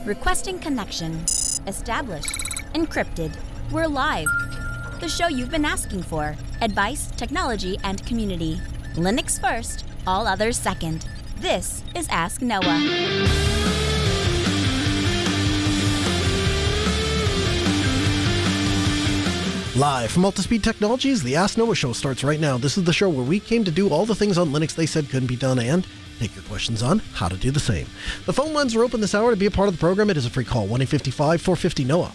Requesting connection. Established. Encrypted. We're live. The show you've been asking for. Advice, technology, and community. Linux first, all others second. This is Ask Noah. Live from Altispeed Technologies, the Ask Noah show starts right now. This is the show where we came to do all the things on Linux they said couldn't be done and take your questions on how to do the same. The phone lines are open this hour. To be a part of the program, it is a free call, 1-855-450-NOAH.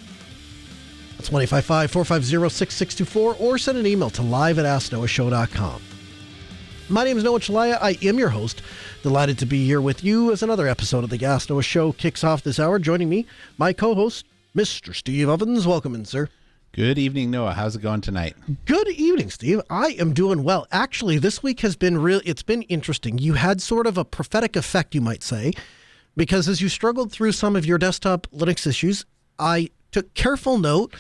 That's 1-855-450-6624, or send an email to live@asknoahshow.com. My name is Noah Chalaya. I am your host. Delighted to be here with you as another episode of the Ask Noah show kicks off this hour. Joining me, my co-host, Mr. Steve Ovens. Welcome in, sir. Good evening, Noah. How's it going tonight? Good evening, Steve. I am doing well. Actually, this week has been it's been interesting. You had sort of a prophetic effect, you might say, because as you struggled through some of your desktop Linux issues, I took careful note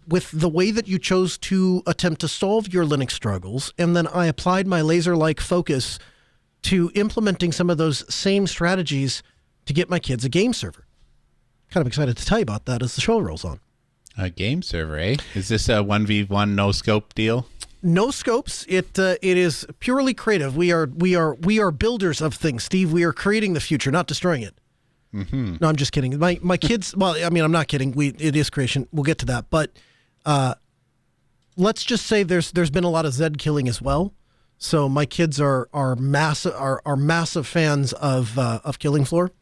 with the way that you chose to attempt to solve your Linux struggles, and then I applied my laser-like focus to implementing some of those same strategies to get my kids a game server. Kind of excited to tell you about that as the show rolls on. A game server, eh? Is this a 1v1 no scope deal? No scopes. It is purely creative. We are builders of things, Steve. We are creating the future, not destroying it. Mm-hmm. No, I'm just kidding. My kids. Well, I mean, I'm not kidding. It is creation. We'll get to that, but let's just say there's been a lot of Zed killing as well. So my kids are massive fans of Killing Floor,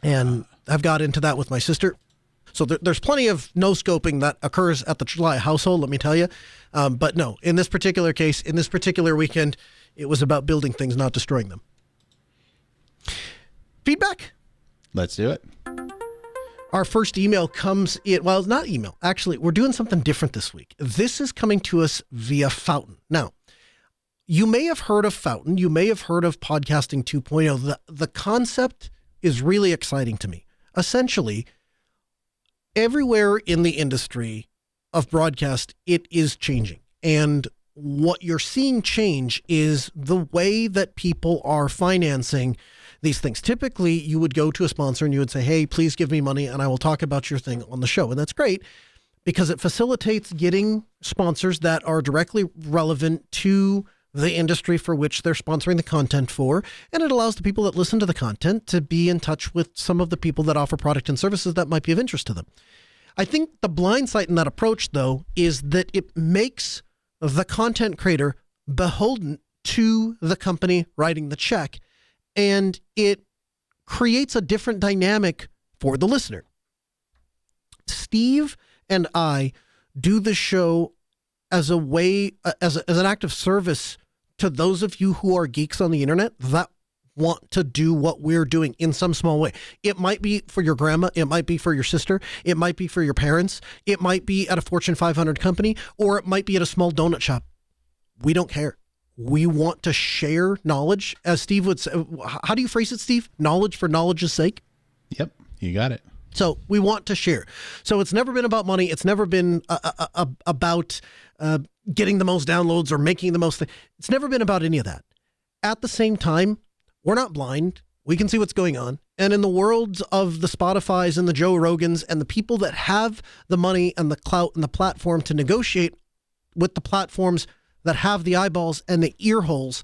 and I've got into that with my sister. So there's plenty of no-scoping that occurs at the Chalaya household, let me tell you. But no, in this particular case, in this particular weekend, it was about building things, not destroying them. Feedback? Let's do it. Our first email comes in, well, it's not email. Actually, we're doing something different this week. This is coming to us via Fountain. Now, you may have heard of Fountain. You may have heard of Podcasting 2.0. The concept is really exciting to me. Essentially, everywhere in the industry of broadcast, it is changing. And what you're seeing change is the way that people are financing these things. Typically, you would go to a sponsor and you would say, hey, please give me money and I will talk about your thing on the show. And that's great because it facilitates getting sponsors that are directly relevant to the industry for which they're sponsoring the content for, and it allows the people that listen to the content to be in touch with some of the people that offer product and services that might be of interest to them. I think the blind side in that approach, though, is that it makes the content creator beholden to the company writing the check, and it creates a different dynamic for the listener. Steve and I do the show as a way, as an act of service to those of you who are geeks on the internet that want to do what we're doing in some small way. It might be for your grandma. It might be for your sister. It might be for your parents. It might be at a Fortune 500 company, or it might be at a small donut shop. We don't care. We want to share knowledge, as Steve would say. How do you phrase it, Steve? Knowledge for knowledge's sake? Yep, you got it. So we want to share. So it's never been about money. It's never been about getting the most downloads or making the most. It's never been about any of that. At the same time, we're not blind. We can see what's going on. And in the worlds of the Spotifys and the Joe Rogans and the people that have the money and the clout and the platform to negotiate with the platforms that have the eyeballs and the ear holes,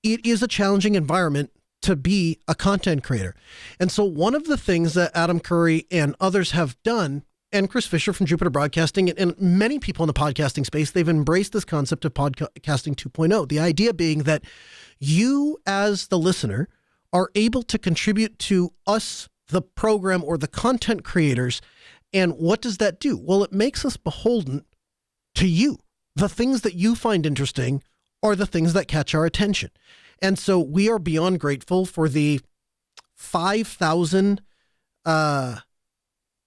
it is a challenging environment to be a content creator. And so one of the things that Adam Curry and others have done, and Chris Fisher from Jupiter Broadcasting, and many people in the podcasting space, they've embraced this concept of Podcasting 2.0. The idea being that you, as the listener, are able to contribute to us, the program or the content creators. And what does that do? Well, it makes us beholden to you. The things that you find interesting are the things that catch our attention. And so we are beyond grateful for the 5,000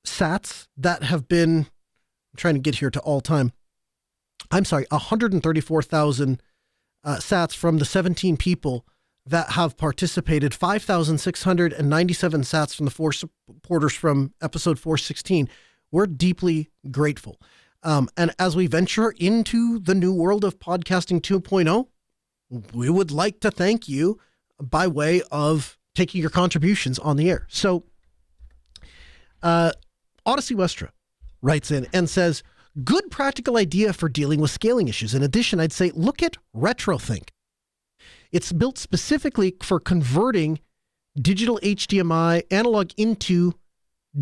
sats that have been, I'm trying to get here to all time. I'm sorry, 134,000 sats from the 17 people that have participated, 5,697 sats from the 4 supporters from episode 416. We're deeply grateful. And as we venture into the new world of Podcasting 2.0, we would like to thank you by way of taking your contributions on the air. So Odyssey Westra writes in and says, good practical idea for dealing with scaling issues. In addition, I'd say look at RetroThink. It's built specifically for converting digital HDMI analog into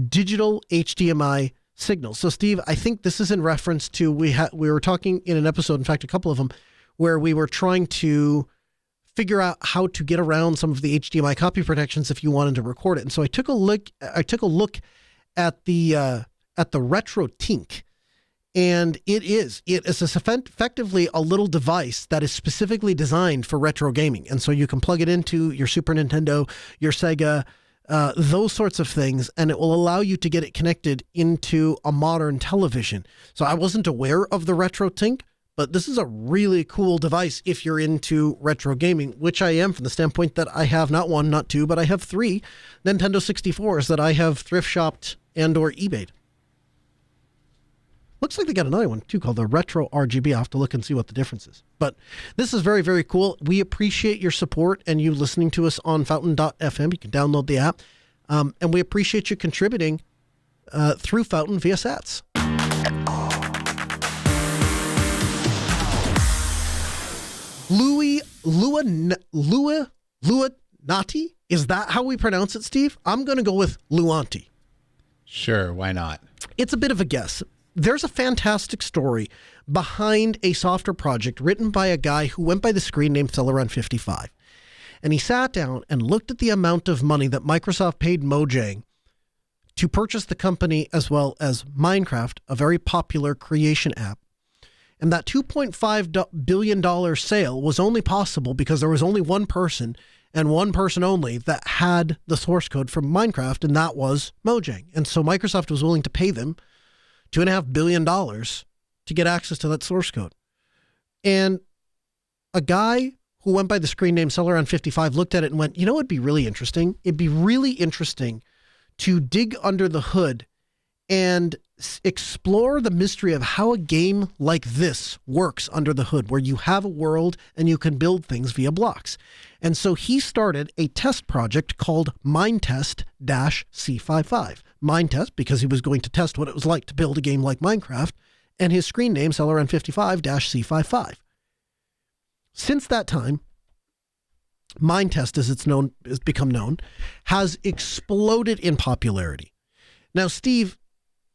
digital HDMI signals. So, Steve, I think this is in reference to we were talking in an episode, in fact, a couple of them, where we were trying to figure out how to get around some of the HDMI copy protections if you wanted to record it. And so I took a look at the RetroThink. And it is effectively a little device that is specifically designed for retro gaming. And so you can plug it into your Super Nintendo, your Sega, those sorts of things, and it will allow you to get it connected into a modern television. So I wasn't aware of the RetroThink, but this is a really cool device if you're into retro gaming, which I am from the standpoint that I have not one, not two, but I have 3 Nintendo 64s that I have thrift shopped and or eBayed. Looks like they got another one, too, called the Retro RGB. I'll have to look and see what the difference is. But this is very, very cool. We appreciate your support and you listening to us on Fountain.fm. You can download the app. And we appreciate you contributing through Fountain via Sats. Luanati? Is that how we pronounce it, Steve? I'm going to go with Luanti. Sure, why not? It's a bit of a guess. There's a fantastic story behind a software project written by a guy who went by the screen name Celeron55. And he sat down and looked at the amount of money that Microsoft paid Mojang to purchase the company as well as Minecraft, a very popular creation app. And that $2.5 billion sale was only possible because there was only one person and one person only that had the source code from Minecraft, and that was Mojang. And so Microsoft was willing to pay them $2.5 billion to get access to that source code. And a guy who went by the screen name Celeron55 looked at it and went, you know what would be really interesting? It'd be really interesting to dig under the hood and explore the mystery of how a game like this works under the hood, where you have a world and you can build things via blocks. And so he started a test project called Minetest-C55. Minetest, because he was going to test what it was like to build a game like Minecraft, and his screen name, Celeron55-C55. Since that time, Minetest, as it's become known, has exploded in popularity. Now, Steve,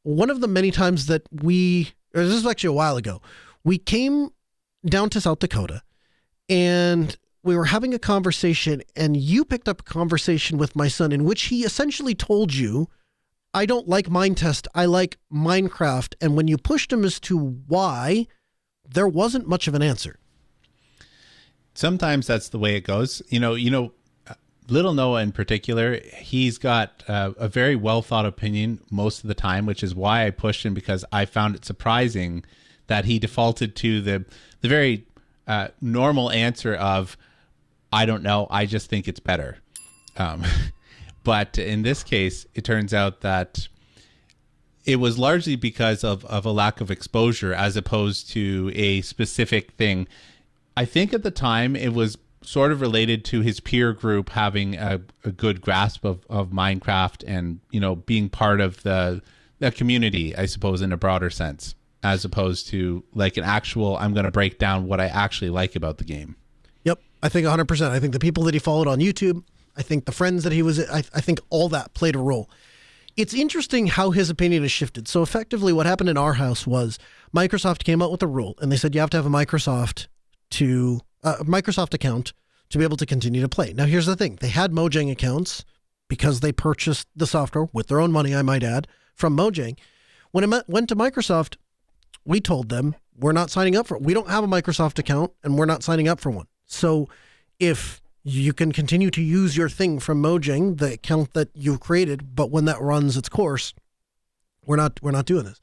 one of the many times that this is actually a while ago, we came down to South Dakota and we were having a conversation, and you picked up a conversation with my son in which he essentially told you, I don't like Minetest, I like Minecraft. And when you pushed him as to why, there wasn't much of an answer. Sometimes that's the way it goes. You know, little Noah in particular, he's got a very well thought opinion most of the time, which is why I pushed him, because I found it surprising that he defaulted to the very normal answer of, I don't know, I just think it's better. But in this case, it turns out that it was largely because of a lack of exposure as opposed to a specific thing. I think at the time it was sort of related to his peer group having a good grasp of Minecraft and, you know, being part of the community, I suppose, in a broader sense, as opposed to like an actual, I'm going to break down what I actually like about the game. Yep, I think 100%. I think the people that he followed on YouTube, I think the friends that he was, I think all that played a role. It's interesting how his opinion has shifted. So effectively what happened in our house was Microsoft came out with a rule, and they said you have to have a Microsoft account to be able to continue to play. Now, here's the thing. They had Mojang accounts because they purchased the software with their own money, I might add, from Mojang. When it went to Microsoft, we told them we're not signing up for it. We don't have a Microsoft account, and we're not signing up for one. So if you can continue to use your thing from Mojang, the account that you've created, but when that runs its course, we're not doing this.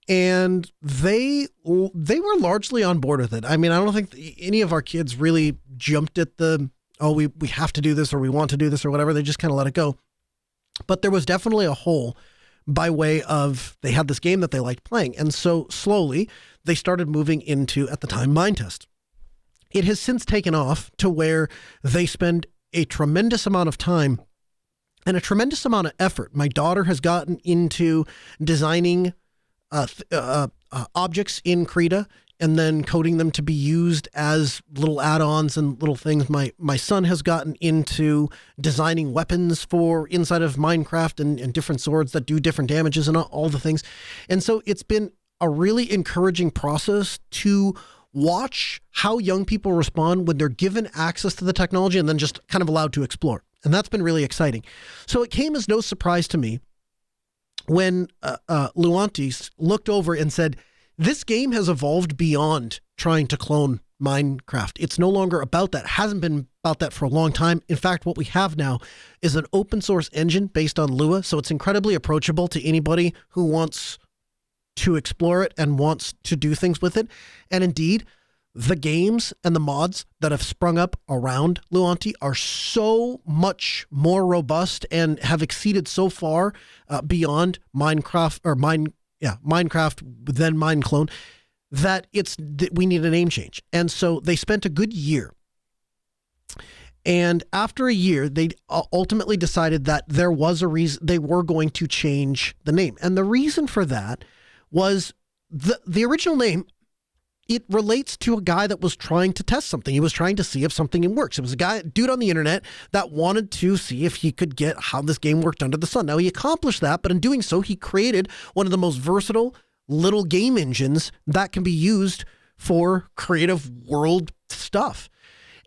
And they were largely on board with it. I mean, I don't think any of our kids really jumped at we have to do this or we want to do this or whatever. They just kind of let it go. But there was definitely a hole by way of they had this game that they liked playing. And so slowly they started moving into, at the time, Minetest. It has since taken off to where they spend a tremendous amount of time and a tremendous amount of effort. My daughter has gotten into designing objects in Krita and then coding them to be used as little add-ons and little things. My son has gotten into designing weapons for inside of Minecraft and different swords that do different damages and all the things. And so it's been a really encouraging process to watch how young people respond when they're given access to the technology and then just kind of allowed to explore. And that's been really exciting. So it came as no surprise to me when Luanti looked over and said, this game has evolved beyond trying to clone Minecraft. It's no longer about that. It hasn't been about that for a long time. In fact, what we have now is an open source engine based on Lua. So it's incredibly approachable to anybody who wants to explore it and wants to do things with it. And indeed, the games and the mods that have sprung up around Luanti are so much more robust and have exceeded so far beyond Minecraft then Mineclone that we need a name change. And so they spent a good year. And after a year, they ultimately decided that there was a reason they were going to change the name. And the reason for that was the original name. It relates to a guy that was trying to test something. He was trying to see if something works. It was a dude on the internet that wanted to see if he could get how this game worked under the sun. Now, he accomplished that, but in doing so, he created one of the most versatile little game engines that can be used for creative world stuff.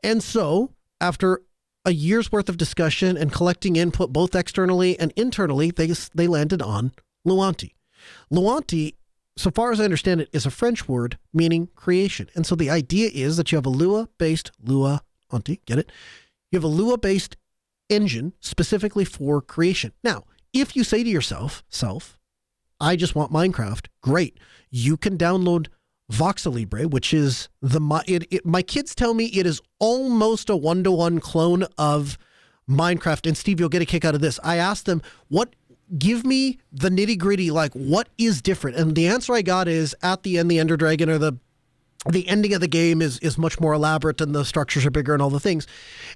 And so, after a year's worth of discussion and collecting input both externally and internally, they landed on Luanti. Luanti, so far as I understand it, is a French word meaning creation. And so the idea is that you have a Lua-based Luanti, get it? You have a Lua-based engine specifically for creation. Now, if you say to yourself, I just want Minecraft, great. You can download Voxelibre, which is my kids tell me it is almost a one-to-one clone of Minecraft. And Steve, you'll get a kick out of this. I asked them, give me the nitty gritty, like what is different? And the answer I got is at the end, the Ender Dragon or the ending of the game is much more elaborate and the structures are bigger and all the things.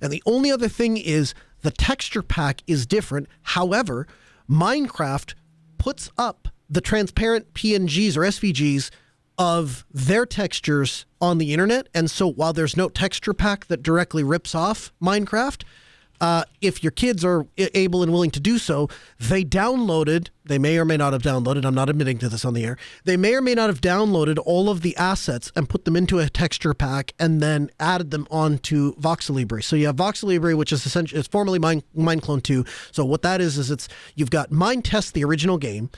And the only other thing is the texture pack is different. However, Minecraft puts up the transparent PNGs or SVGs of their textures on the internet. And so while there's no texture pack that directly rips off Minecraft, if your kids are able and willing to do so, they may or may not have downloaded, I'm not admitting to this on the air, they may or may not have downloaded all of the assets and put them into a texture pack and then added them onto Voxelibre. So you have Voxelibre, which is essentially, it's formerly Mineclone 2. So what that is you've got Minetest, the original game.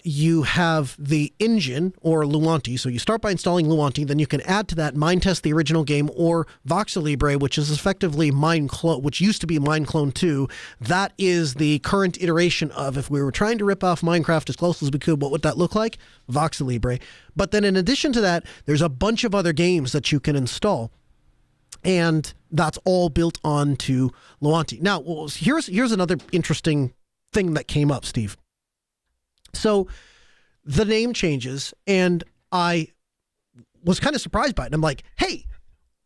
You have the engine or Luanti. So you start by installing Luanti, then you can add to that Minetest, the original game, or Voxelibre, which is effectively which used to be Mineclone 2. That is the current iteration of, if we were trying to rip off Minecraft as close as we could, what would that look like? Voxelibre. But then in addition to that, there's a bunch of other games that you can install. And that's all built onto Luanti. Now, here's another interesting thing that came up, Steve. So the name changes, and I was kind of surprised by it. And I'm like, hey,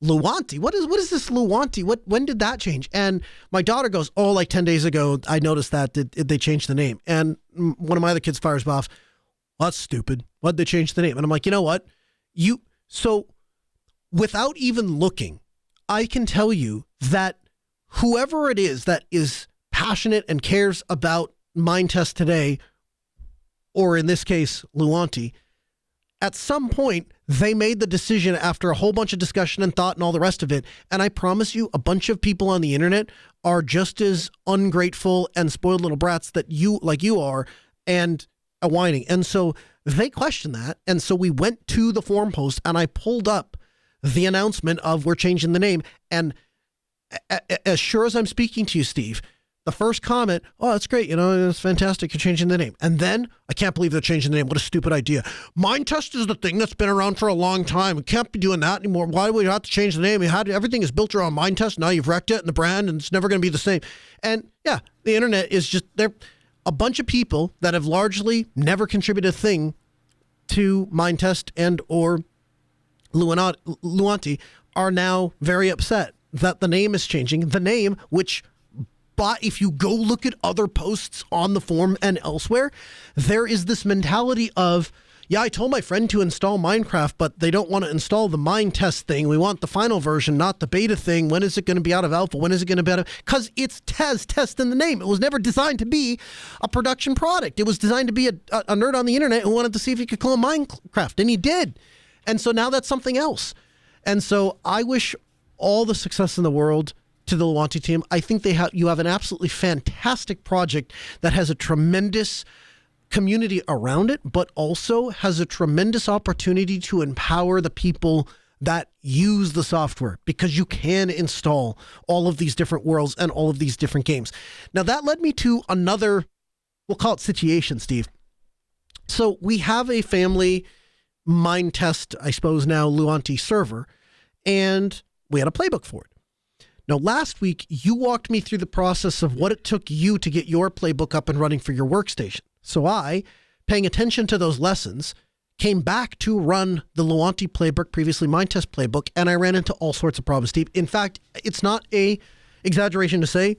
Luanti, what is this Luanti? When did that change? And my daughter goes, like 10 days ago, I noticed that they changed the name. And one of my other kids fires off, well, that's stupid. Why'd they change the name? And I'm like, you know what? So without even looking, I can tell you that whoever it is that is passionate and cares about Minetest today, or in this case, Luanti, at some point, they made the decision after a whole bunch of discussion and thought and all the rest of it. And I promise you, a bunch of people on the internet are just as ungrateful and spoiled little brats that you are and whining. And so they questioned that. And so we went to the forum post and I pulled up the announcement of we're changing the name. And as sure as I'm speaking to you, Steve, the first comment, that's great. It's fantastic. You're changing the name. And then, I can't believe they're changing the name. What a stupid idea. Minetest is the thing that's been around for a long time. We can't be doing that anymore. Why do we have to change the name? Everything is built around Minetest. Now you've wrecked it and the brand, and it's never going to be the same. And yeah, the internet is just, they're a bunch of people that have largely never contributed a thing to Minetest and or Luanti are now very upset that the name is changing. The name, which if you go look at other posts on the forum and elsewhere, there is this mentality of, yeah, I told my friend to install Minecraft, but they don't want to install the Minetest thing. We want the final version, not the beta thing. When is it going to be out of alpha? When is it going to be out of... Because it's test in the name. It was never designed to be a production product. It was designed to be a nerd on the internet who wanted to see if he could clone Minecraft, and he did. And so now that's something else. And so I wish all the success in the world to the Luanti team. I think you have an absolutely fantastic project that has a tremendous community around it, but also has a tremendous opportunity to empower the people that use the software, because you can install all of these different worlds and all of these different games. Now that led me to another, we'll call it situation, Steve. So we have a family Minetest, I suppose now, Luanti server, and we had a playbook for it. Now, last week, you walked me through the process of what it took you to get your playbook up and running for your workstation. So I, paying attention to those lessons, came back to run the Luanti playbook, previously Minetest playbook, and I ran into all sorts of problems, Steve. In fact, it's not a exaggeration to say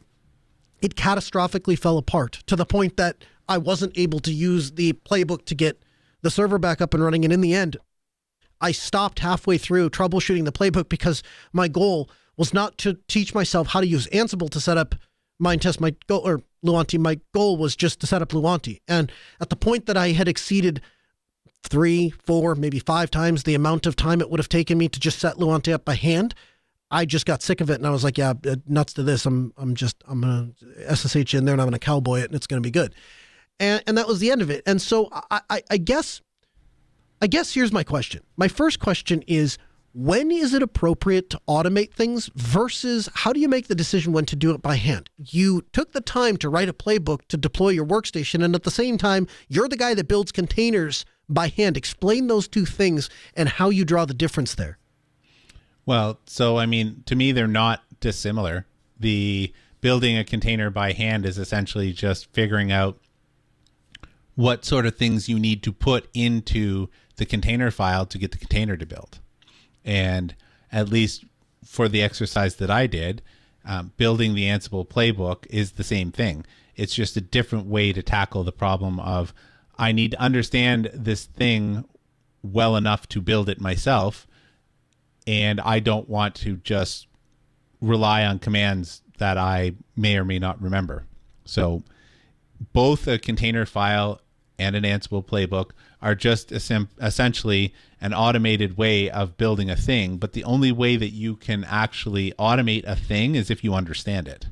it catastrophically fell apart to the point that I wasn't able to use the playbook to get the server back up and running. And in the end, I stopped halfway through troubleshooting the playbook because my goal was not to teach myself how to use Ansible to set up Minetest. Luanti, my goal was just to set up Luanti. And at the point that I had exceeded 3, 4, maybe 5 times the amount of time it would have taken me to just set Luanti up by hand, I just got sick of it. And I was like, yeah, nuts to this. I'm going to SSH in there and I'm going to cowboy it and it's going to be good. And that was the end of it. And so I guess here's my question. My first question is, when is it appropriate to automate things versus how do you make the decision when to do it by hand? You took the time to write a playbook to deploy your workstation, and at the same time, you're the guy that builds containers by hand. Explain those two things and how you draw the difference there. Well, so, I mean, to me, they're not dissimilar. The building a container by hand is essentially just figuring out what sort of things you need to put into the container file to get the container to build. And at least for the exercise that I did, building the Ansible playbook is the same thing. It's just a different way to tackle the problem of, I need to understand this thing well enough to build it myself, and I don't want to just rely on commands that I may or may not remember. So both a container file and an Ansible playbook are just essentially an automated way of building a thing. But the only way that you can actually automate a thing is if you understand it.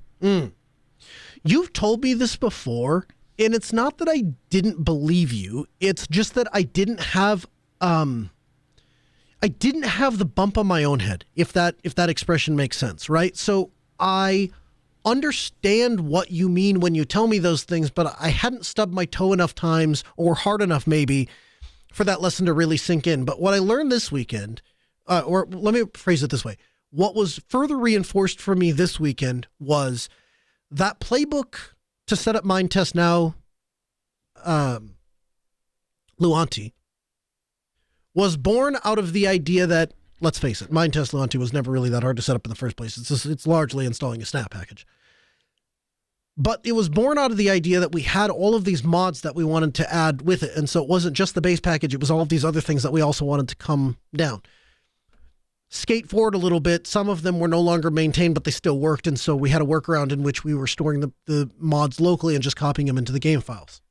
You've told me this before, and it's not that I didn't believe you. It's just that I didn't have the bump on my own head, if that expression makes sense, right? So I understand what you mean when you tell me those things, but I hadn't stubbed my toe enough times, or hard enough maybe, for that lesson to really sink in. But what I learned this weekend, or let me phrase it this way, what was further reinforced for me this weekend was that playbook to set up Minetest now, Luanti, was born out of the idea that, let's face it, Minetest Luanti was never really that hard to set up in the first place. It's largely installing a snap package. But it was born out of the idea that we had all of these mods that we wanted to add with it. And so it wasn't just the base package, it was all of these other things that we also wanted to come down. Skate forward a little bit, some of them were no longer maintained, but they still worked. And so we had a workaround in which we were storing the mods locally and just copying them into the game files.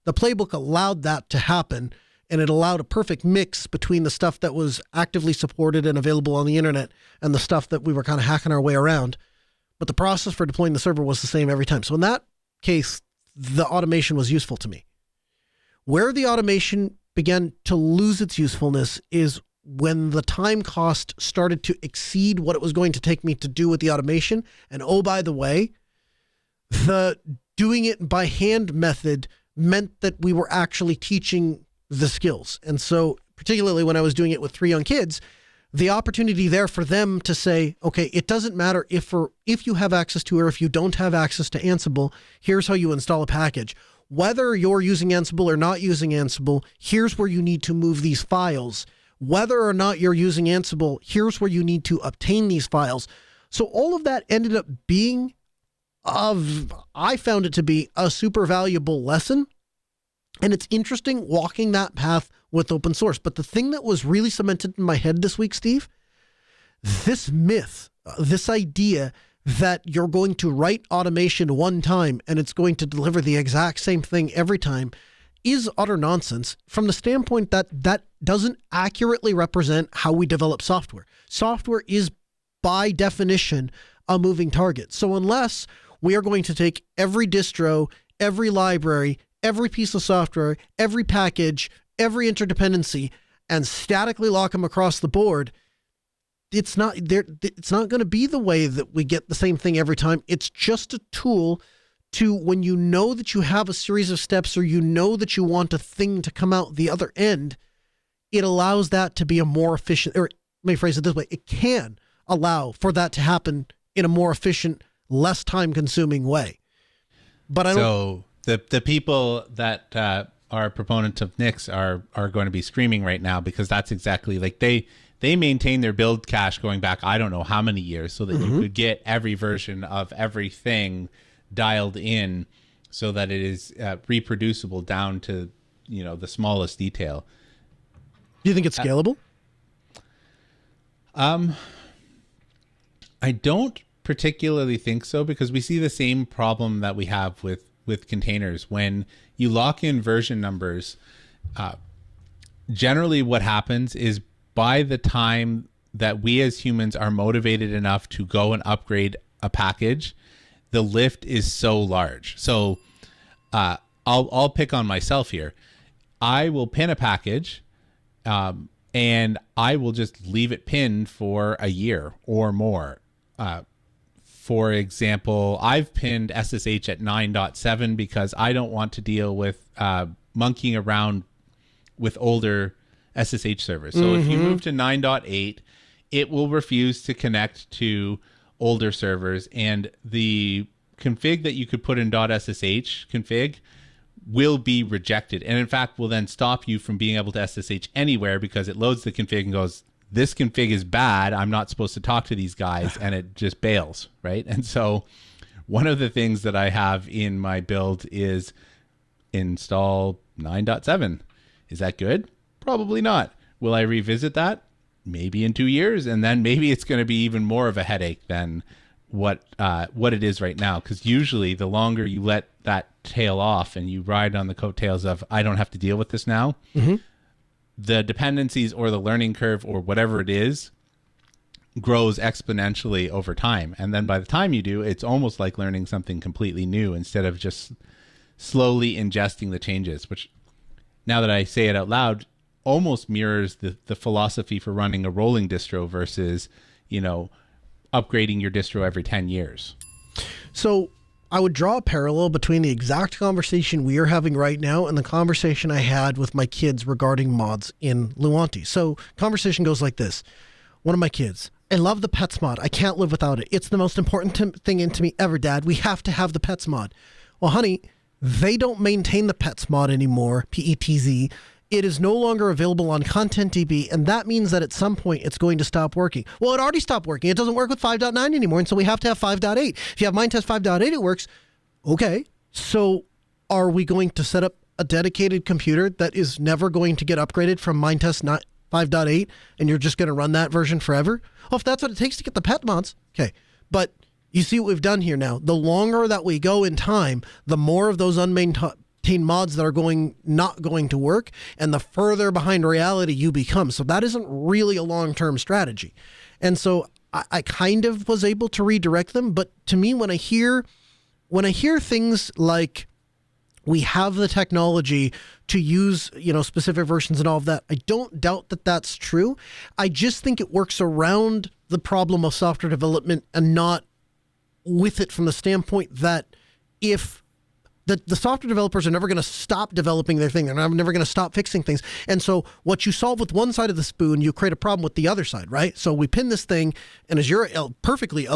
The playbook allowed that to happen, and it allowed a perfect mix between the stuff that was actively supported and available on the internet and the stuff that we were kind of hacking our way around. But the process for deploying the server was the same every time. So in that case, the automation was useful to me. Where the automation began to lose its usefulness is when the time cost started to exceed what it was going to take me to do with the automation. And oh, by the way, the doing it by hand method meant that we were actually teaching the skills. And so particularly when I was doing it with 3 young kids, the opportunity there for them to say, okay, it doesn't matter if you have access to, or if you don't have access to Ansible, here's how you install a package. Whether you're using Ansible or not using Ansible, here's where you need to move these files. Whether or not you're using Ansible, here's where you need to obtain these files. So all of that ended up being I found it to be a super valuable lesson. And it's interesting walking that path with open source. But the thing that was really cemented in my head this week, Steve, this myth, this idea that you're going to write automation one time and it's going to deliver the exact same thing every time is utter nonsense from the standpoint that that doesn't accurately represent how we develop software. Software is by definition a moving target. So unless we are going to take every distro, every library, every piece of software, every package, every interdependency, and statically lock them across the board, it's not there. It's not going to be the way that we get the same thing every time. It's just a tool to, when you know that you have a series of steps or you know that you want a thing to come out the other end, it allows that to be a more efficient, or let me phrase it this way, it can allow for that to happen in a more efficient, less time consuming way. But I don't. So the people that are proponents of Nix are going to be screaming right now, because that's exactly like they maintain their build cache going back I don't know how many years, so that you could get every version of everything dialed in so that it is reproducible down to, you know, the smallest detail. Do you think it's scalable? I don't particularly think so, because we see the same problem that we have with containers. When you lock in version numbers, generally what happens is by the time that we as humans are motivated enough to go and upgrade a package, the lift is so large. So I'll pick on myself here. I will pin a package and I will just leave it pinned for a year or more. For example, I've pinned SSH at 9.7 because I don't want to deal with monkeying around with older SSH servers. So if you move to 9.8, it will refuse to connect to older servers, and the config that you could put in .ssh config will be rejected, and in fact will then stop you from being able to SSH anywhere, because it loads the config and goes, this config is bad, I'm not supposed to talk to these guys, and it just bails, right? And so one of the things that I have in my build is install 9.7. Is that good? Probably not. Will I revisit that? Maybe in 2 years, and then maybe it's going to be even more of a headache than what it is right now, because usually the longer you let that tail off and you ride on the coattails of I don't have to deal with this now, the dependencies or the learning curve or whatever it is grows exponentially over time. And then by the time you do, it's almost like learning something completely new instead of just slowly ingesting the changes, which now that I say it out loud, almost mirrors the philosophy for running a rolling distro versus, you know, upgrading your distro every 10 years. So I would draw a parallel between the exact conversation we are having right now and the conversation I had with my kids regarding mods in Luanti. So conversation goes like this. One of my kids, I love the pets mod. I can't live without it. It's the most important thing to me ever, Dad. We have to have the pets mod. Well, honey, they don't maintain the pets mod anymore, PETZ. It is no longer available on ContentDB, and that means that at some point it's going to stop working. Well, it already stopped working. It doesn't work with 5.9 anymore, and so we have to have 5.8. If you have Mindtest 5.8, it works. Okay, so are we going to set up a dedicated computer that is never going to get upgraded from Mindtest 5.8, and you're just going to run that version forever? Well, if that's what it takes to get the pet mods, okay. But you see what we've done here now. The longer that we go in time, the more of those unmaintained mods that are not going to work, and the further behind reality you become. So that isn't really a long-term strategy. And so I kind of was able to redirect them, but to me, when I hear things like we have the technology to use, you know, specific versions and all of that, I don't doubt that that's true. I just think it works around the problem of software development and not with it, from the standpoint that if the software developers are never going to stop developing their thing. They're never going to stop fixing things. And so what you solve with one side of the spoon, you create a problem with the other side, right? So we pin this thing, and as you're perfectly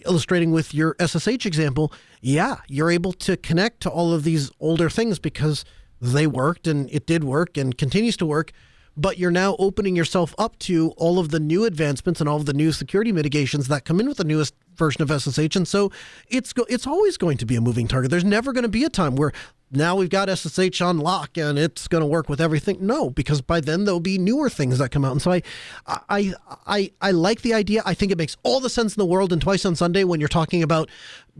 illustrating with your SSH example, yeah, you're able to connect to all of these older things because they worked, and it did work and continues to work. But you're now opening yourself up to all of the new advancements and all of the new security mitigations that come in with the newest version of SSH. And so it's always going to be a moving target. There's never going to be a time where now we've got SSH on lock and it's going to work with everything. No, because by then there'll be newer things that come out. And so I like the idea. I think it makes all the sense in the world. And Twice on Sunday, when you're talking about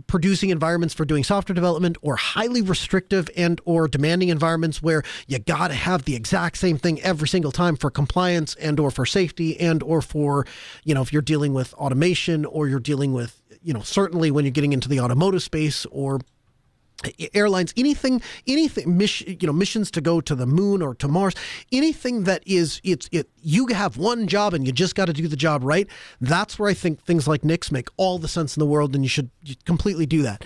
producing environments for doing software development or highly restrictive and or demanding environments where you got to have the exact same thing every single time for compliance and or for safety and or for, if you're dealing with automation or you're dealing with, certainly when you're getting into the automotive space or airlines, anything, missions to go to the moon or to Mars, anything that is, you have one job and you just got to do the job right. That's where I think things like Nix make all the sense in the world, and you should completely do that.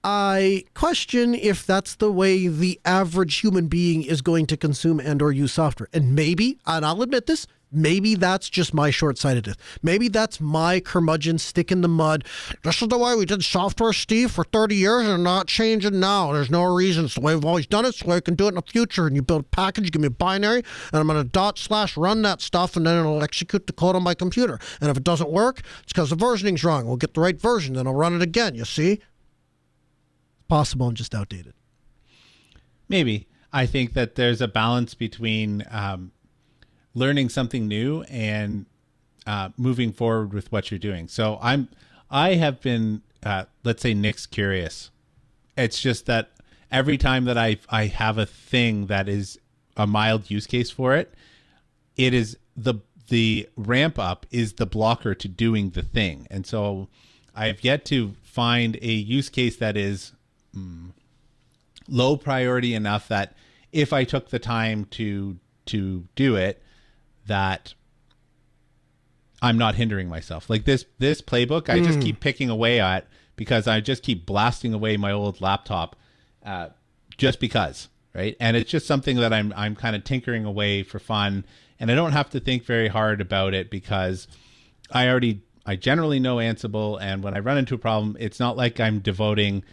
I question if that's the way the average human being is going to consume and or use software. And maybe, and I'll admit this, maybe that's just my short-sightedness. Maybe that's my curmudgeon stick in the mud. This is the way we did software, Steve, for 30 years and not changing now. There's no reason. It's the way we've always done it. It's the way I can do it in the future. And you build a package, you give me a binary, and I'm going to / run that stuff, and then it'll execute the code on my computer. And if it doesn't work, it's because the versioning's wrong. We'll get the right version, then I'll run it again. You see? It's possible and just outdated. Maybe. I think that there's a balance between learning something new and moving forward with what you're doing. So I have been, let's say, Nix curious. It's just that every time that I have a thing that is a mild use case for it, it is the ramp up is the blocker to doing the thing. And so I've yet to find a use case that is low priority enough that if I took the time to do it, that I'm not hindering myself. Like this playbook, I just keep picking away at because I just keep blasting away my old laptop, just because, right? And it's just something that I'm kind of tinkering away for fun, and I don't have to think very hard about it because I generally know Ansible, and when I run into a problem, it's not like I'm devoting,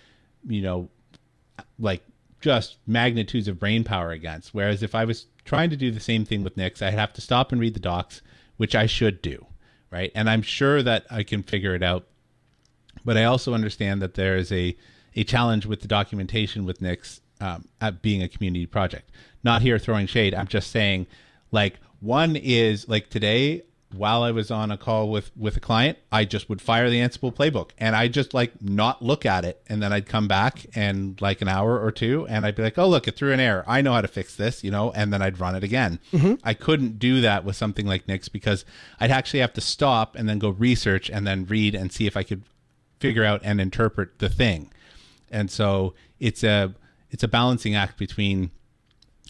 like just magnitudes of brain power against. Whereas if I was trying to do the same thing with Nix, I'd have to stop and read the docs, which I should do, right? And I'm sure that I can figure it out. But I also understand that there is a challenge with the documentation with Nix at being a community project. Not here throwing shade. I'm just saying, like, one is like today, while I was on a call with a client, I just would fire the Ansible playbook and I just like not look at it. And then I'd come back and like an hour or two and I'd be like, oh, look, it threw an error. I know how to fix this, and then I'd run it again. I couldn't do that with something like Nix because I'd actually have to stop and then go research and then read and see if I could figure out and interpret the thing. And so it's a balancing act between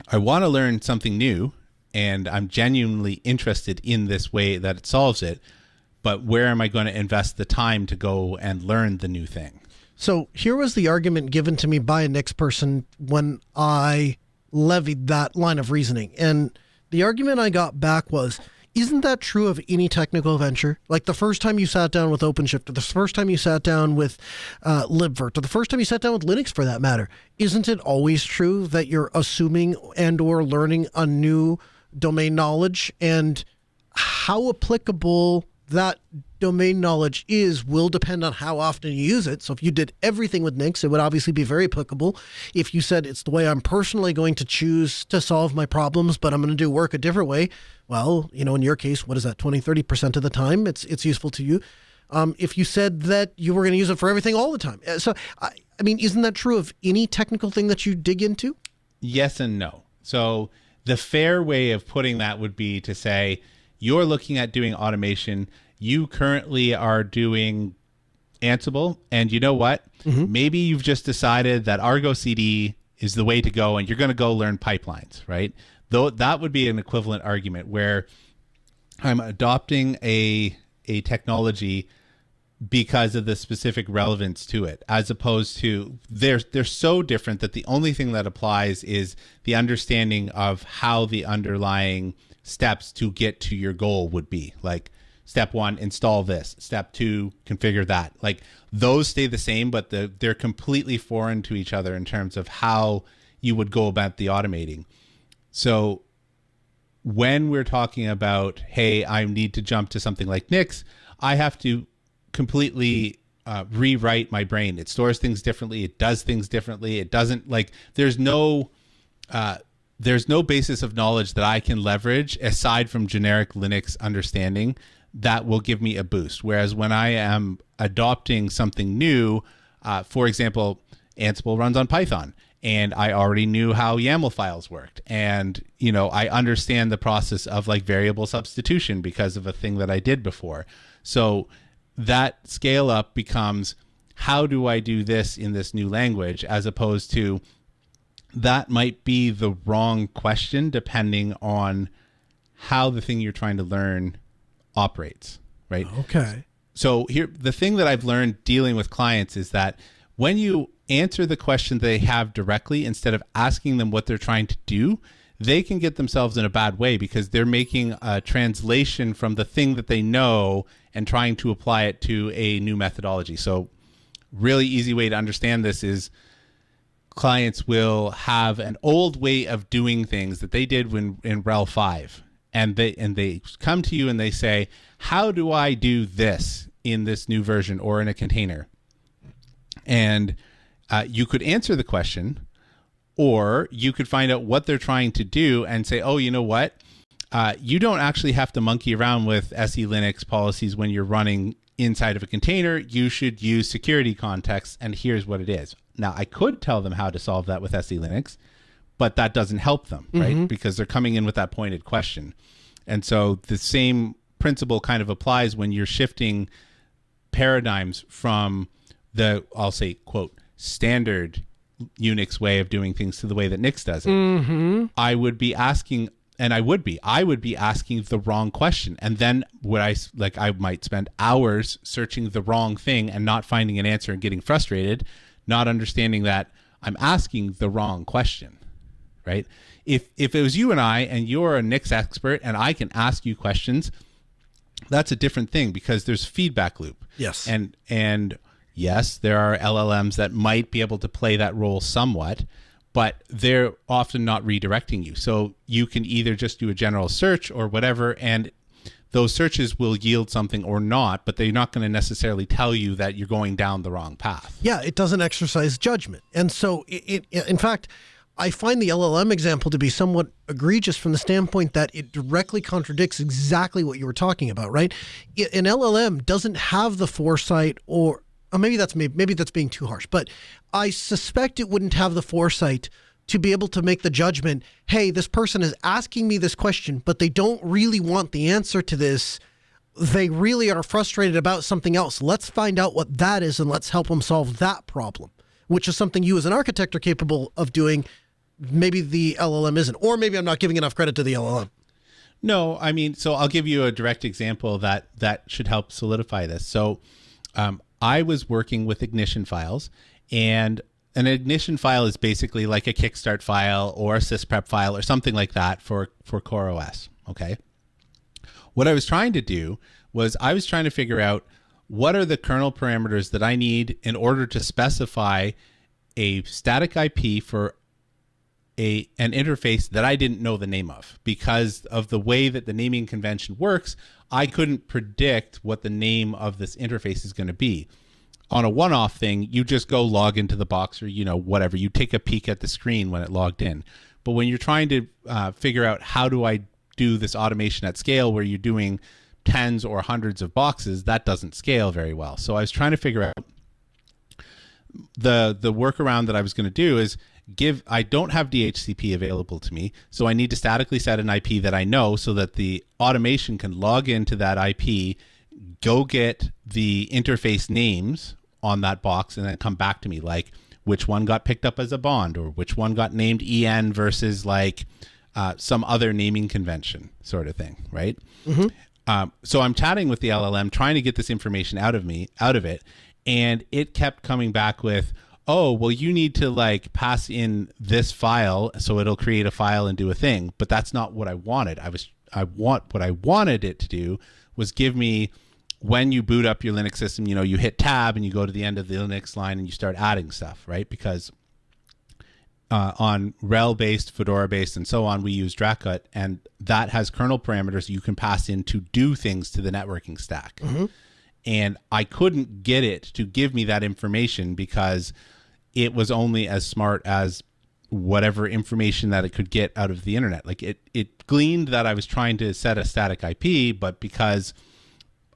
I want to learn something new and I'm genuinely interested in this way that it solves it, but where am I going to invest the time to go and learn the new thing? So here was the argument given to me by a Nix person when I levied that line of reasoning. And the argument I got back was, isn't that true of any technical venture? Like the first time you sat down with OpenShift, or the first time you sat down with libvirt, or the first time you sat down with Linux for that matter, isn't it always true that you're assuming and or learning a new domain knowledge, and how applicable that domain knowledge is will depend on how often you use it. So if you did everything with Nix, it would obviously be very applicable. If you said it's the way I'm personally going to choose to solve my problems, but I'm going to do work a different way, well, in your case, what is that, 20-30% of the time it's useful to you. If you said that you were going to use it for everything all the time. So, I mean, isn't that true of any technical thing that you dig into? Yes and no. So the fair way of putting that would be to say, you're looking at doing automation. You currently are doing Ansible. And you know what? Maybe you've just decided that Argo CD is the way to go and you're going to go learn pipelines, right? Though that would be an equivalent argument where I'm adopting a technology because of the specific relevance to it, as opposed to they're so different that the only thing that applies is the understanding of how the underlying steps to get to your goal would be. Like step 1, install this. Step 2, configure that. Like those stay the same, but they're completely foreign to each other in terms of how you would go about the automating. So when we're talking about, hey, I need to jump to something like Nix, I have to completely rewrite my brain. It stores things differently. It does things differently. It doesn't like, there's no basis of knowledge that I can leverage aside from generic Linux understanding that will give me a boost. Whereas when I am adopting something new, for example, Ansible runs on Python, and I already knew how YAML files worked. And, you know, I understand the process of like variable substitution because of a thing that I did before. So that scale up becomes, how do I do this in this new language, as opposed to that might be the wrong question depending on how the thing you're trying to learn operates, right? Okay. So here, the thing that I've learned dealing with clients is that when you answer the question they have directly, instead of asking them what they're trying to do, they can get themselves in a bad way because they're making a translation from the thing that they know and trying to apply it to a new methodology. So really easy way to understand this is clients will have an old way of doing things that they did when in RHEL 5. And they come to you and they say, how do I do this in this new version or in a container? And you could answer the question, or you could find out what they're trying to do and say, oh, you know what? You don't actually have to monkey around with SE Linux policies when you're running inside of a container. You should use security context, and here's what it is. Now, I could tell them how to solve that with SE Linux, but that doesn't help them, right? Because they're coming in with that pointed question. And so the same principle kind of applies when you're shifting paradigms from the, I'll say, quote, standard Unix way of doing things to the way that Nix does it. I would be asking, and I would be asking the wrong question. And then I might spend hours searching the wrong thing and not finding an answer and getting frustrated, not understanding that I'm asking the wrong question. Right? If it was you and I, and you're a Nix expert, and I can ask you questions, that's a different thing because there's feedback loop. Yes. And yes, there are LLMs that might be able to play that role somewhat, but they're often not redirecting you. So you can either just do a general search or whatever, and those searches will yield something or not, but they're not going to necessarily tell you that you're going down the wrong path. Yeah, it doesn't exercise judgment. And so, in fact, I find the LLM example to be somewhat egregious from the standpoint that it directly contradicts exactly what you were talking about, right? An LLM doesn't have the foresight, or maybe that's being too harsh, but I suspect it wouldn't have the foresight to be able to make the judgment, hey, this person is asking me this question, but they don't really want the answer to this. They really are frustrated about something else. Let's find out what that is and let's help them solve that problem, which is something you as an architect are capable of doing. Maybe the LLM isn't, or maybe I'm not giving enough credit to the LLM. No, I mean, so I'll give you a direct example that should help solidify this. So I was working with Ignition files, and an Ignition file is basically like a Kickstart file or a sysprep file or something like that for CoreOS, okay? What I was trying to do was I was trying to figure out what are the kernel parameters that I need in order to specify a static IP for an interface that I didn't know the name of. Because of the way that the naming convention works, I couldn't predict what the name of this interface is going to be. On a one-off thing, you just go log into the box, or, you know, whatever. You take a peek at the screen when it logged in. But when you're trying to figure out how do I do this automation at scale where you're doing tens or hundreds of boxes, that doesn't scale very well. So I was trying to figure out the workaround that I was going to do is I don't have DHCP available to me, so I need to statically set an IP that I know so that the automation can log into that IP, go get the interface names on that box, and then come back to me, like which one got picked up as a bond, or which one got named EN versus like some other naming convention sort of thing, right? So I'm chatting with the LLM, trying to get this information out of it, and it kept coming back with, oh, well, you need to like pass in this file so it'll create a file and do a thing. But that's not what I wanted. What I wanted it to do was give me, when you boot up your Linux system, you know, you hit tab and you go to the end of the Linux line and you start adding stuff, right? Because on RHEL-based, Fedora-based, and so on, we use Dracut, and that has kernel parameters you can pass in to do things to the networking stack. and I couldn't get it to give me that information because it was only as smart as whatever information that it could get out of the internet. Like it gleaned that I was trying to set a static IP, but because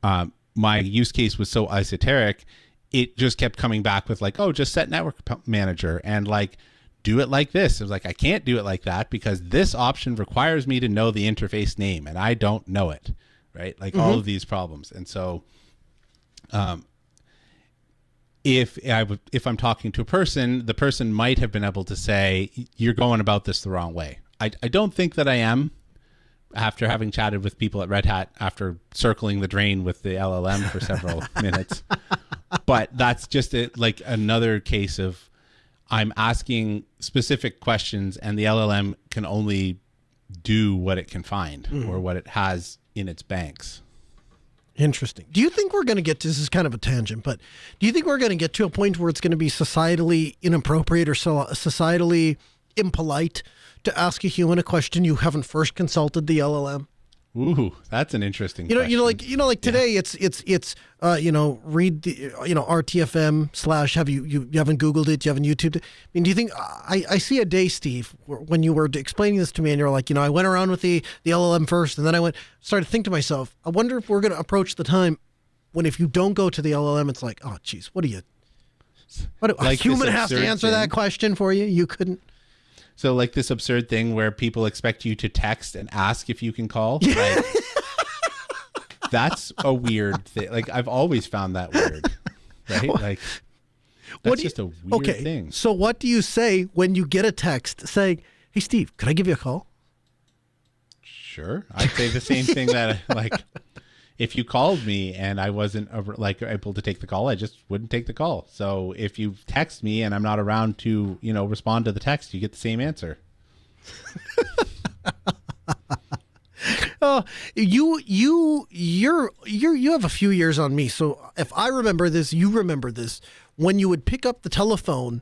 my use case was so esoteric, it just kept coming back with like, oh, just set network manager and like do it like this. It was like, I can't do it like that because this option requires me to know the interface name and I don't know it, right? Like all of these problems. And so if I'm talking to a person, the person might have been able to say, you're going about this the wrong way. I don't think that I am, after having chatted with people at Red Hat after circling the drain with the LLM for several minutes. But that's just like another case of I'm asking specific questions and the LLM can only do what it can find or what it has in its banks. Interesting. Do you think we're going to get to, this is kind of a tangent, but do you think we're going to get to a point where it's going to be societally inappropriate or societally impolite to ask a human a question you haven't first consulted the LLM? Ooh, that's an interesting question. Like today it's read the, RTFM / have you haven't Googled it, you haven't YouTubed it. I mean, do you think, I see a day, Steve, when you were explaining this to me and you're like, I went around with the LLM first and then I started to think to myself, I wonder if we're going to approach the time when if you don't go to the LLM, it's like, oh, geez, a human has to answer that question for you? You couldn't. So like this absurd thing where people expect you to text and ask if you can call. Like, that's a weird thing. Like I've always found that weird, right? Like that's just a weird thing. So what do you say when you get a text saying, hey, Steve, could I give you a call? Sure. I'd say the same thing that like if you called me and I wasn't able to take the call, I just wouldn't take the call. So if you text me and I'm not around to, respond to the text, you get the same answer. You have a few years on me. So if I remember this, you remember this, when you would pick up the telephone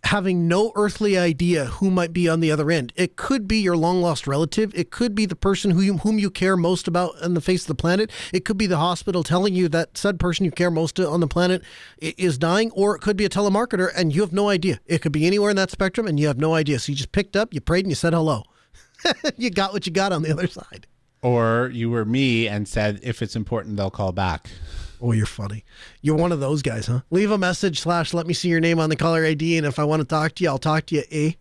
having no earthly idea who might be on the other end. It could be your long lost relative. It could be the person whom you care most about on the face of the planet. It could be the hospital telling you that said person you care most on the planet is dying, or it could be a telemarketer and you have no idea. It could be anywhere in that spectrum and you have no idea. So you just picked up, you prayed, and you said hello. You got what you got on the other side. Or you were me and said, if it's important, they'll call back. Oh, you're funny. You're one of those guys, huh? Leave a message / let me see your name on the caller ID, and if I want to talk to you, I'll talk to you, eh?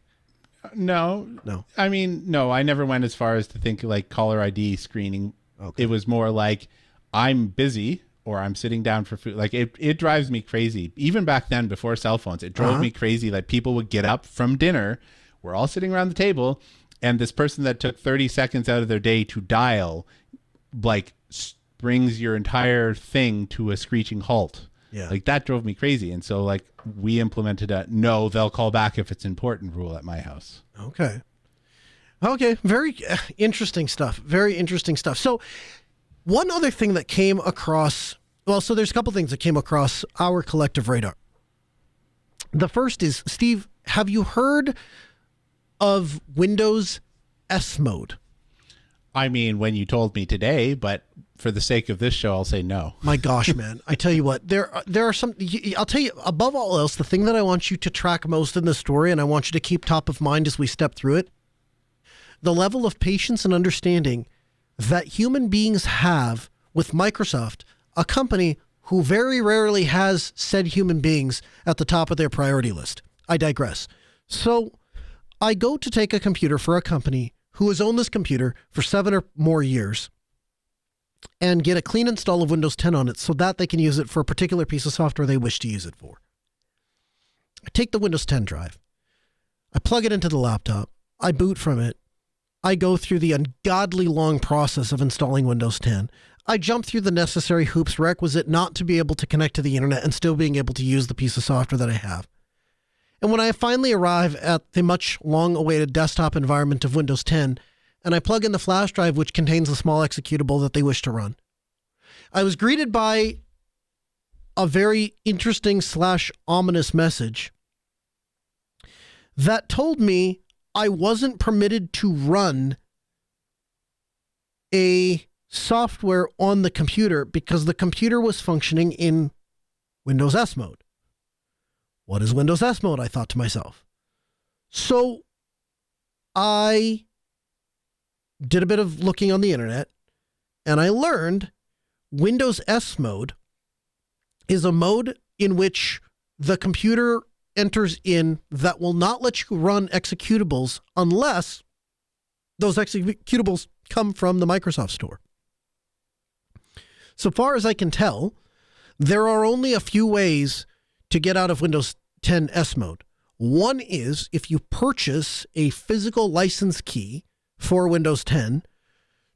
No. I mean, no, I never went as far as to think like caller ID screening. Okay. It was more like I'm busy or I'm sitting down for food. Like it drives me crazy. Even back then, before cell phones, it drove me crazy that people would get up from dinner. We're all sitting around the table, and this person that took 30 seconds out of their day to dial, like, brings your entire thing to a screeching halt. Yeah. Like that drove me crazy. And so like we implemented a no, they'll call back if it's important rule at my house. Okay. Very interesting stuff. So one other thing that came across, so there's a couple things that came across our collective radar. The first is, Steve, have you heard of Windows S mode? I mean, when you told me today, but for the sake of this show, I'll say no. My gosh, man. I tell you what, there are some, I'll tell you, above all else, the thing that I want you to track most in the story, and I want you to keep top of mind as we step through it, the level of patience and understanding that human beings have with Microsoft, a company who very rarely has said human beings at the top of their priority list. I digress. So I go to take a computer for a company who has owned this computer for 7 or more years and get a clean install of Windows 10 on it so that they can use it for a particular piece of software they wish to use it for. I take the Windows 10 drive. I plug it into the laptop. I boot from it. I go through the ungodly long process of installing Windows 10. I jump through the necessary hoops requisite not to be able to connect to the internet and still being able to use the piece of software that I have. And when I finally arrive at the much long-awaited desktop environment of Windows 10, and I plug in the flash drive which contains the small executable that they wish to run, I was greeted by a very interesting / ominous message that told me I wasn't permitted to run a software on the computer because the computer was functioning in Windows S mode. What is Windows S mode? I thought to myself. So I did a bit of looking on the internet, and I learned Windows S mode is a mode in which the computer enters in that will not let you run executables unless those executables come from the Microsoft Store. So far as I can tell, there are only a few ways to get out of Windows 10 S mode. One is if you purchase a physical license key for Windows 10.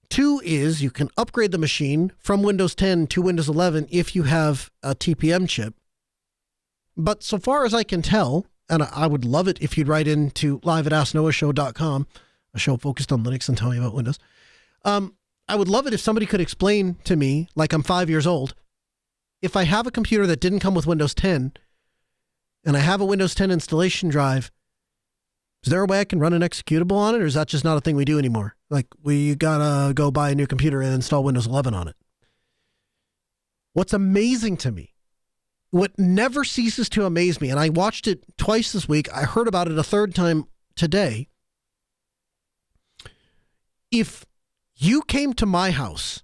Two is you can upgrade the machine from Windows 10 to Windows 11 if you have a TPM chip. But so far as I can tell, and I would love it if you'd write into live@asknoahshow.com, a show focused on Linux, and tell me about Windows. I would love it if somebody could explain to me, like I'm 5 years old, if I have a computer that didn't come with Windows 10 and I have a Windows 10 installation drive, is there a way I can run an executable on it, or is that just not a thing we do anymore? Like, we gotta go buy a new computer and install Windows 11 on it. What's amazing to me, what never ceases to amaze me, and I watched it twice this week, I heard about it a third time today. If you came to my house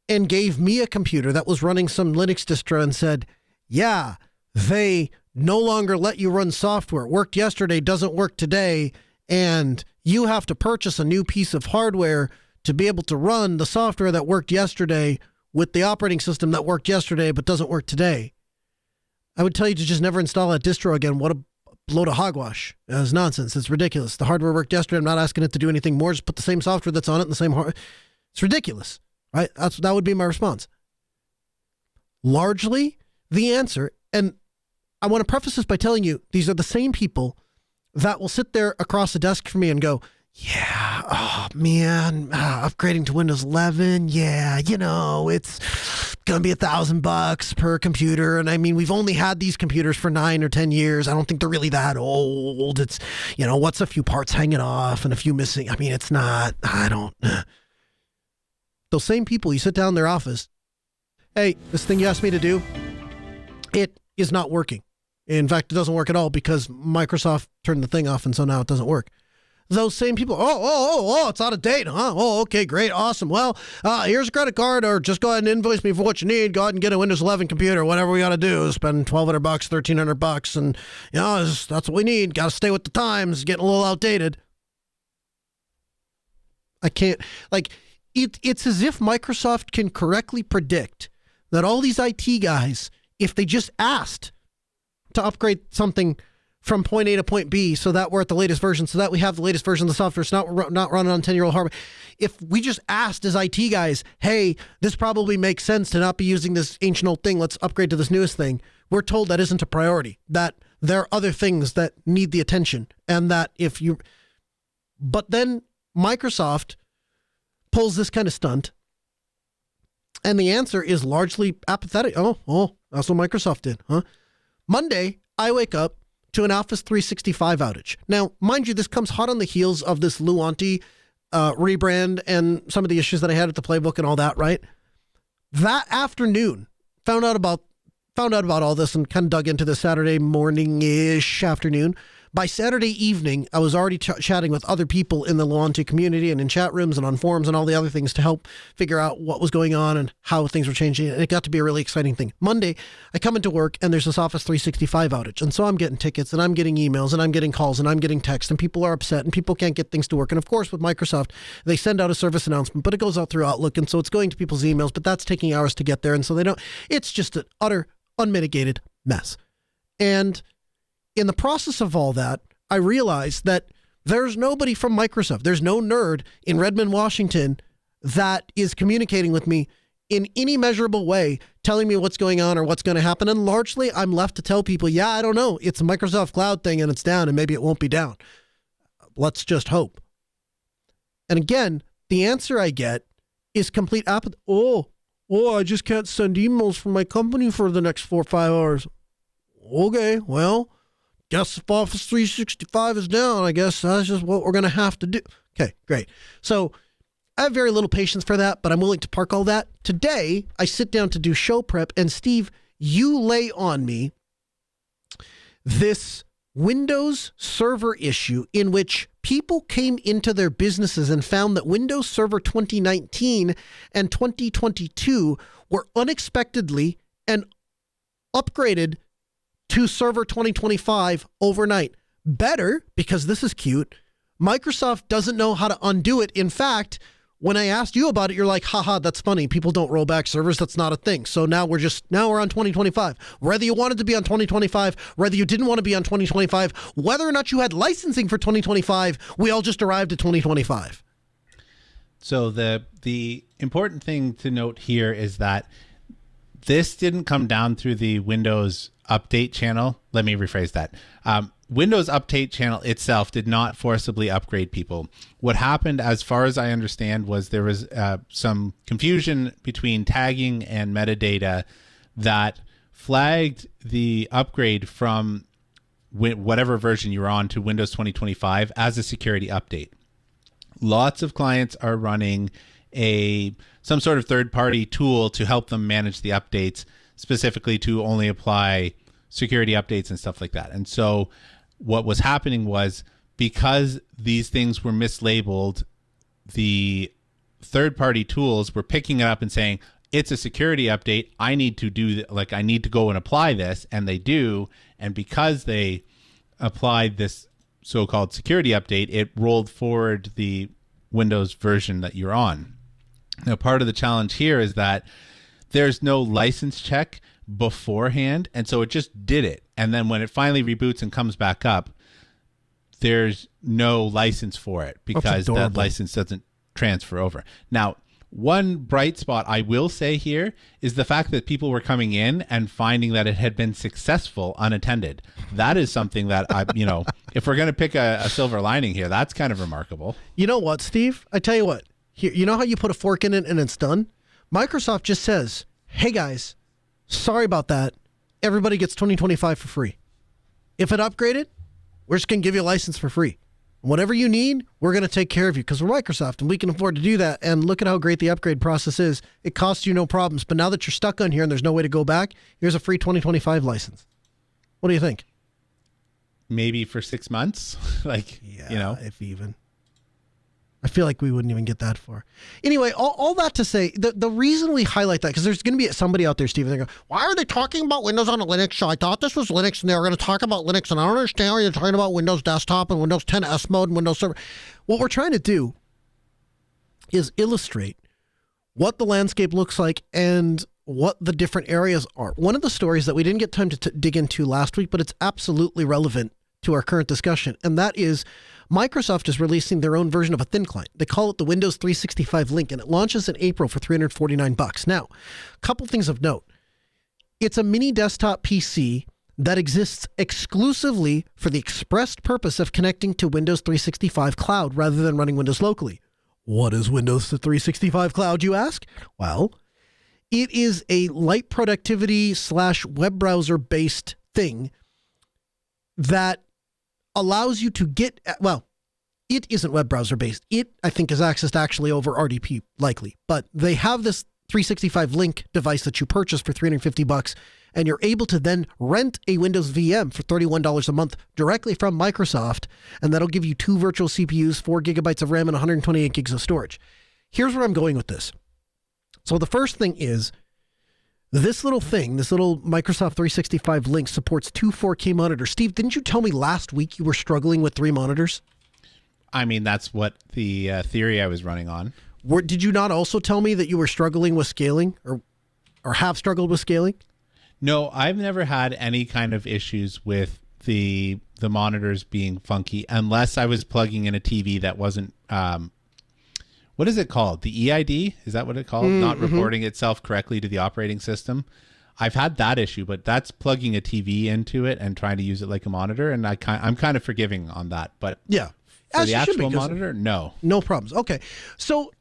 and gave me a computer that was running some Linux distro and said, yeah, they no longer let you run software. It worked yesterday, doesn't work today, and you have to purchase a new piece of hardware to be able to run the software that worked yesterday with the operating system that worked yesterday but doesn't work today. I would tell you to just never install that distro again. What a load of hogwash. It's nonsense. It's ridiculous. The hardware worked yesterday. I'm not asking it to do anything more. Just put the same software that's on it in the same hardware. It's ridiculous, right? That would be my response. Largely, the answer, and I want to preface this by telling you, these are the same people that will sit there across the desk from me and go, yeah, oh man, upgrading to Windows 11, yeah, it's going to be $1,000 per computer. And I mean, we've only had these computers for 9 or 10 years. I don't think they're really that old. It's, what's a few parts hanging off and a few missing? I mean, it's not, Those same people, you sit down in their office, hey, this thing you asked me to do, it is not working. In fact, it doesn't work at all because Microsoft turned the thing off, and so now it doesn't work. Those same people, it's out of date, huh? Oh, okay, great, awesome. Well, here's a credit card, or just go ahead and invoice me for what you need. Go ahead and get a Windows 11 computer, whatever we got to do. Spend $1,200, $1,300, and that's what we need. Got to stay with the times. Getting a little outdated. I can't, it's as if Microsoft can correctly predict that all these IT guys, if they just asked to upgrade something from point A to point B so that we're at the latest version, so that we have the latest version of the software, it's not running on 10-year-old hardware. If we just asked as IT guys, hey, this probably makes sense to not be using this ancient old thing, let's upgrade to this newest thing, we're told that isn't a priority, that there are other things that need the attention, and that but then Microsoft pulls this kind of stunt, and the answer is largely apathetic. Oh, that's what Microsoft did, huh? Monday, I wake up to an Office 365 outage. Now, mind you, this comes hot on the heels of this Luanti rebrand and some of the issues that I had at the playbook and all that, right? That afternoon, found out about all this and kind of dug into this Saturday morning-ish afternoon. By Saturday evening, I was already chatting with other people in the Luanti community and in chat rooms and on forums and all the other things to help figure out what was going on and how things were changing. And it got to be a really exciting thing. Monday, I come into work and there's this Office 365 outage. And so I'm getting tickets and I'm getting emails and I'm getting calls and I'm getting texts and people are upset and people can't get things to work. And of course, with Microsoft, they send out a service announcement, but it goes out through Outlook. And so it's going to people's emails, but that's taking hours to get there. And so it's just an utter, unmitigated mess. And in the process of all that, I realized that there's nobody from Microsoft. There's no nerd in Redmond, Washington that is communicating with me in any measurable way, telling me what's going on or what's going to happen. And largely, I'm left to tell people, yeah, I don't know. It's a Microsoft Cloud thing and it's down and maybe it won't be down. Let's just hope. And again, the answer I get is complete apathy. Oh, I just can't send emails from my company for the next 4 or 5 hours. Okay, well, guess if Office 365 is down, I guess that's just what we're going to have to do. Okay, great. So I have very little patience for that, but I'm willing to park all that. Today, I sit down to do show prep, and Steve, you lay on me this Windows Server issue in which people came into their businesses and found that Windows Server 2019 and 2022 were unexpectedly and upgraded to Server 2025 overnight. Better, because this is cute, Microsoft doesn't know how to undo it. In fact, when I asked you about it, you're like, haha, that's funny. People don't roll back servers. That's not a thing. So now we're on 2025. Whether you wanted to be on 2025, whether you didn't want to be on 2025, whether or not you had licensing for 2025, we all just arrived at 2025. So the important thing to note here is that this didn't come down through the Windows Update channel. Let me rephrase that. Windows Update channel itself did not forcibly upgrade people. What happened, as far as I understand, was there was some confusion between tagging and metadata that flagged the upgrade from whatever version you're on to Windows 2025 as a security update. Lots of clients are running some sort of third-party tool to help them manage the updates, specifically to only apply security updates and stuff like that. And so what was happening was, because these things were mislabeled, the third-party tools were picking it up and saying, it's a security update. I need to go and apply this. And they do. And because they applied this so-called security update, it rolled forward the Windows version that you're on. Now, part of the challenge here is that there's no license check beforehand, and so it just did it. And then when it finally reboots and comes back up, there's no license for it because that license doesn't transfer over. Now, one bright spot I will say here is the fact that people were coming in and finding that it had been successful unattended. That is something that if we're going to pick a silver lining here, that's kind of remarkable. You know what, Steve? I tell you what. Here, you know how you put a fork in it and it's done? Microsoft just says, hey guys, sorry about that. Everybody gets 2025 for free. If it upgraded, we're just going to give you a license for free. Whatever you need, we're going to take care of you because we're Microsoft and we can afford to do that. And look at how great the upgrade process is. It costs you no problems. But now that you're stuck on here and there's no way to go back, here's a free 2025 license. What do you think? Maybe for 6 months? If even. I feel like we wouldn't even get that far. Anyway, all that to say, the reason we highlight that, because there's going to be somebody out there, Steve, they go, why are they talking about Windows on a Linux show? I thought this was Linux, and they were going to talk about Linux, and I don't understand why you're talking about Windows Desktop and Windows 10 S Mode and Windows Server. What we're trying to do is illustrate what the landscape looks like and what the different areas are. One of the stories that we didn't get time to dig into last week, but it's absolutely relevant to our current discussion, and that is Microsoft is releasing their own version of a thin client. They call it the Windows 365 Link, and it launches in April for $349. Now, a couple things of note. It's a mini desktop PC that exists exclusively for the expressed purpose of connecting to Windows 365 Cloud rather than running Windows locally. What is Windows 365 Cloud, you ask? Well, it is a light productivity / web browser based thing that allows you to get, it isn't web browser based. It, I think, is accessed actually over RDP, likely. But they have this 365 Link device that you purchase for $350, and you're able to then rent a Windows VM for $31 a month directly from Microsoft, and that'll give you 2 virtual CPUs, 4 gigabytes of RAM, and 128 gigs of storage. Here's where I'm going with this. So the first thing is, this little Microsoft 365 Link supports 2 4K monitors. Steve, didn't you tell me last week you were struggling with 3 monitors? I mean, that's what the theory I was running on. Did you not also tell me that you were struggling with scaling or have struggled with scaling? No, I've never had any kind of issues with the monitors being funky unless I was plugging in a TV that wasn't what is it called? The EID? Is that what it's called? Not reporting itself correctly to the operating system. I've had that issue, but that's plugging a TV into it and trying to use it like a monitor, and I'm kind of forgiving on that. But yeah, for the actual monitor, no problems. Okay, so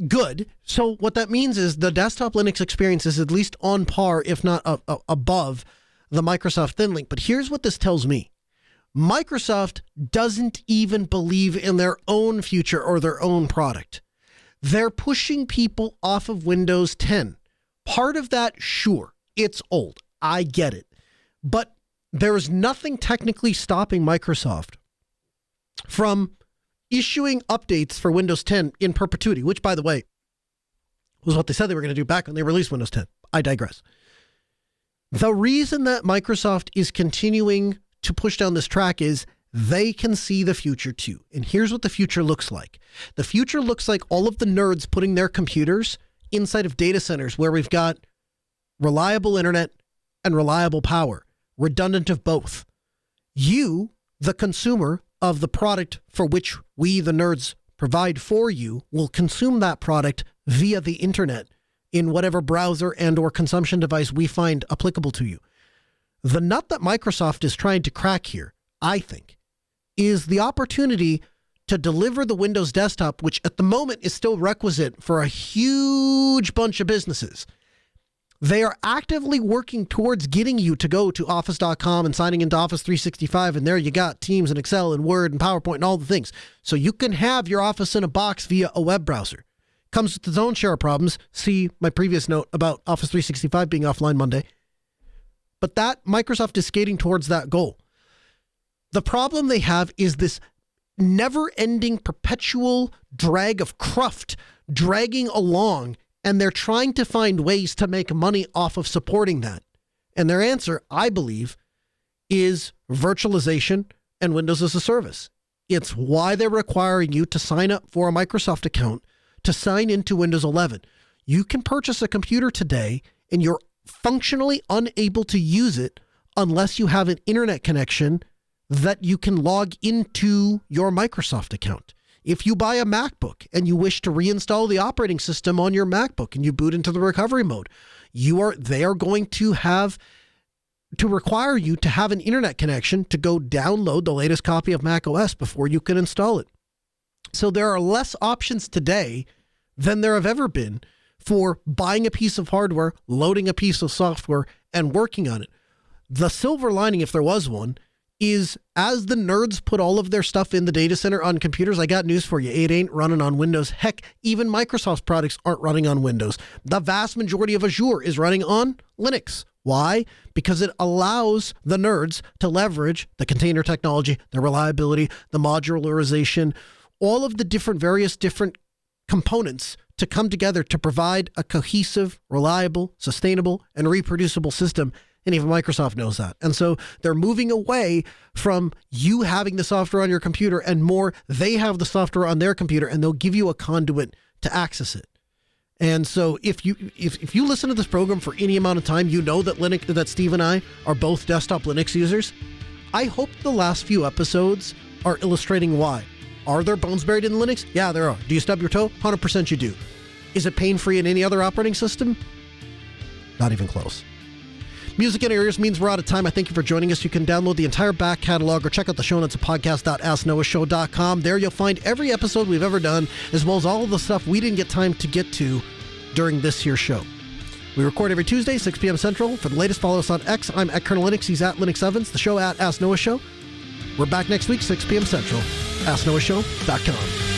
good. So what that means is the desktop Linux experience is at least on par, if not above, the Microsoft ThinLink. But here's what this tells me. Microsoft doesn't even believe in their own future or their own product. They're pushing people off of Windows 10. Part of that, sure, it's old. I get it. But there is nothing technically stopping Microsoft from issuing updates for Windows 10 in perpetuity, which, by the way, was what they said they were going to do back when they released Windows 10. I digress. The reason that Microsoft is continuing to push down this track is they can see the future too. And here's what the future looks like. The future looks like all of the nerds putting their computers inside of data centers where we've got reliable internet and reliable power, redundant of both. You, the consumer of the product for which we, the nerds, provide for you, will consume that product via the internet in whatever browser and or consumption device we find applicable to you. The nut that Microsoft is trying to crack here, I think, is the opportunity to deliver the Windows desktop, which at the moment is still requisite for a huge bunch of businesses. They are actively working towards getting you to go to office.com and signing into Office 365, and there you got Teams and Excel and Word and PowerPoint and all the things. So you can have your Office in a box via a web browser. Comes with its own share of problems. See my previous note about Office 365 being offline Monday. But that Microsoft is skating towards that goal. The problem they have is this never-ending perpetual drag of cruft dragging along, and they're trying to find ways to make money off of supporting that. And their answer, I believe, is virtualization and Windows as a service. It's why they're requiring you to sign up for a Microsoft account to sign into Windows 11. You can purchase a computer today and you're functionally unable to use it unless you have an internet connection that you can log into your Microsoft account. If you buy a MacBook and you wish to reinstall the operating system on your MacBook and you boot into the recovery mode, they are going to have to require you to have an internet connection to go download the latest copy of macOS before you can install it. So there are less options today than there have ever been for buying a piece of hardware, loading a piece of software, and working on it. The silver lining, if there was one, is as the nerds put all of their stuff in the data center on computers, I got news for you. It ain't running on Windows. Heck, even Microsoft's products aren't running on Windows. The vast majority of Azure is running on Linux. Why? Because it allows the nerds to leverage the container technology, the reliability, the modularization, all of the various different components to come together to provide a cohesive, reliable, sustainable, and reproducible system. And even Microsoft knows that. And so they're moving away from you having the software on your computer and more, they have the software on their computer and they'll give you a conduit to access it. And so if you listen to this program for any amount of time, you know that Steve and I are both desktop Linux users. I hope the last few episodes are illustrating why. Are there bones buried in Linux? Yeah, there are. Do you stub your toe? 100% you do. Is it pain-free in any other operating system? Not even close. Music in your ears means we're out of time. I thank you for joining us. You can download the entire back catalog or check out the show notes at podcast.asknoahshow.com. There you'll find every episode we've ever done, as well as all of the stuff we didn't get time to get to during this here show. We record every Tuesday, 6 p.m. Central. For the latest, follow us on X. I'm at Colonel Linux. He's at Linux Evans. The show at Ask Noah Show. We're back next week, 6 p.m. Central. AskNoahShow.com.